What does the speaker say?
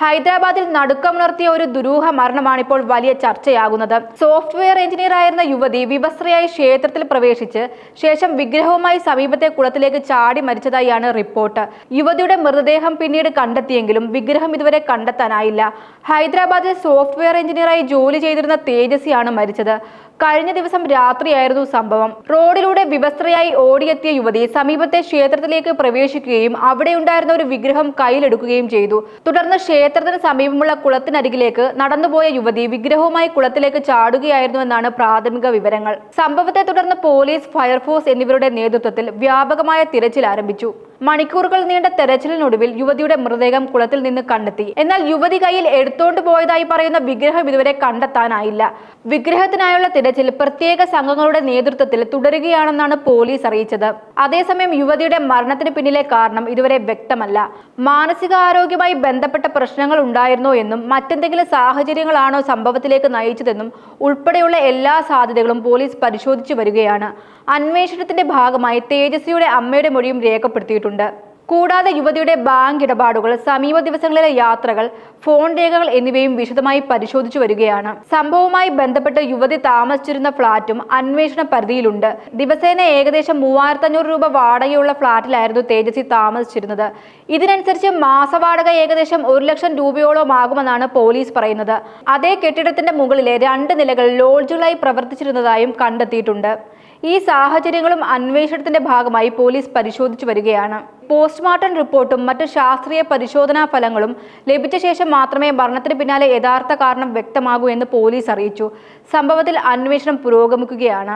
ഹൈദരാബാദിൽ നടുക്കമുണർത്തിയ ഒരു ദുരൂഹ മരണമാണ് ഇപ്പോൾ വലിയ ചർച്ചയാകുന്നത്. സോഫ്റ്റ്വെയർ എഞ്ചിനീയർ ആയിരുന്ന യുവതി വിവസ്ത്രയായി ക്ഷേത്രത്തിൽ പ്രവേശിച്ച് ശേഷം വിഗ്രഹവുമായി സമീപത്തെ കുളത്തിലേക്ക് ചാടി മരിച്ചതായാണ് റിപ്പോർട്ട്. യുവതിയുടെ മൃതദേഹം പിന്നീട് കണ്ടെത്തിയെങ്കിലും വിഗ്രഹം ഇതുവരെ കണ്ടെത്താനായില്ല. ഹൈദരാബാദിൽ സോഫ്റ്റ്വെയർ എഞ്ചിനീയറായി ജോലി ചെയ്തിരുന്ന തേജസ്വിയാണ് മരിച്ചത്. കഴിഞ്ഞ ദിവസം രാത്രിയായിരുന്നു സംഭവം. റോഡിലൂടെ വിവസ്ത്രയായി ഓടിയെത്തിയ യുവതി സമീപത്തെ ക്ഷേത്രത്തിലേക്ക് പ്രവേശിക്കുകയും അവിടെയുണ്ടായിരുന്ന ഒരു വിഗ്രഹം കയ്യിലെടുക്കുകയും ചെയ്തു. തുടർന്ന് ക്ഷേത്രത്തിന് സമീപമുള്ള കുളത്തിനരികിലേക്ക് നടന്നുപോയ യുവതി വിഗ്രഹവുമായി കുളത്തിലേക്ക് ചാടുകയായിരുന്നുവെന്നാണ് പ്രാഥമിക വിവരങ്ങൾ. സംഭവത്തെ തുടർന്ന് പോലീസ്, ഫയർഫോഴ്സ് എന്നിവരുടെ നേതൃത്വത്തിൽ വ്യാപകമായ തിരച്ചിൽ ആരംഭിച്ചു. മണിക്കൂറുകൾ നീണ്ട തെരച്ചിലിനൊടുവിൽ യുവതിയുടെ മൃതദേഹം കുളത്തിൽ നിന്ന് കണ്ടെത്തി. എന്നാൽ യുവതി കയ്യിൽ എടുത്തോണ്ട് പോയതായി പറയുന്ന വിഗ്രഹം ഇതുവരെ കണ്ടെത്താനായില്ല. വിഗ്രഹത്തിനായുള്ള തിരച്ചിൽ പ്രത്യേക സംഘങ്ങളുടെ നേതൃത്വത്തിൽ തുടരുകയാണെന്നാണ് പോലീസ് അറിയിച്ചത്. അതേസമയം യുവതിയുടെ മരണത്തിന് പിന്നിലെ കാരണം ഇതുവരെ വ്യക്തമല്ല. മാനസികാരോഗ്യവുമായി ബന്ധപ്പെട്ട പ്രശ്നങ്ങൾ ഉണ്ടായിരുന്നോ എന്നും മറ്റെന്തെങ്കിലും സാഹചര്യങ്ങളാണോ സംഭവത്തിലേക്ക് നയിച്ചതെന്നും ഉൾപ്പെടെയുള്ള എല്ലാ സാധ്യതകളും പോലീസ് പരിശോധിച്ചു വരികയാണ്. അന്വേഷണത്തിന്റെ ഭാഗമായി തേജസ്വിയുടെ അമ്മയുടെ മൊഴിയും രേഖപ്പെടുത്തിയിട്ടുണ്ട്. കൂടാതെ യുവതിയുടെ ബാങ്ക് ഇടപാടുകൾ, സമീപ ദിവസങ്ങളിലെ യാത്രകൾ, ഫോൺ രേഖകൾ എന്നിവയും വിശദമായി പരിശോധിച്ചു വരികയാണ്. സംഭവവുമായി ബന്ധപ്പെട്ട് യുവതി താമസിച്ചിരുന്ന ഫ്ളാറ്റും അന്വേഷണ പരിധിയിലുണ്ട്. ദിവസേന ഏകദേശം 3500 രൂപ വാടകയുള്ള ഫ്ളാറ്റിലായിരുന്നു തേജസ്വി താമസിച്ചിരുന്നത്. ഇതിനനുസരിച്ച് മാസവാടക ഏകദേശം 1 ലക്ഷം രൂപയോളം ആകുമെന്നാണ് പോലീസ് പറയുന്നത്. അതേ കെട്ടിടത്തിന്റെ മുകളിലെ 2 നിലകൾ ലോഡ്ജുകളായി പ്രവർത്തിച്ചിരുന്നതായും കണ്ടെത്തിയിട്ടുണ്ട്. ഈ സാഹചര്യങ്ങളും അന്വേഷണത്തിന്റെ ഭാഗമായി പോലീസ് പരിശോധിച്ചു വരികയാണ്. പോസ്റ്റ്മോർട്ടം റിപ്പോർട്ടും മറ്റ് ശാസ്ത്രീയ പരിശോധനാ ഫലങ്ങളും ലഭിച്ച ശേഷം മാത്രമേ മരണത്തിന് പിന്നാലെ യഥാർത്ഥ കാരണം വ്യക്തമാകൂ എന്ന് പോലീസ് അറിയിച്ചു. സംഭവത്തിൽ അന്വേഷണം പുരോഗമിക്കുകയാണ്.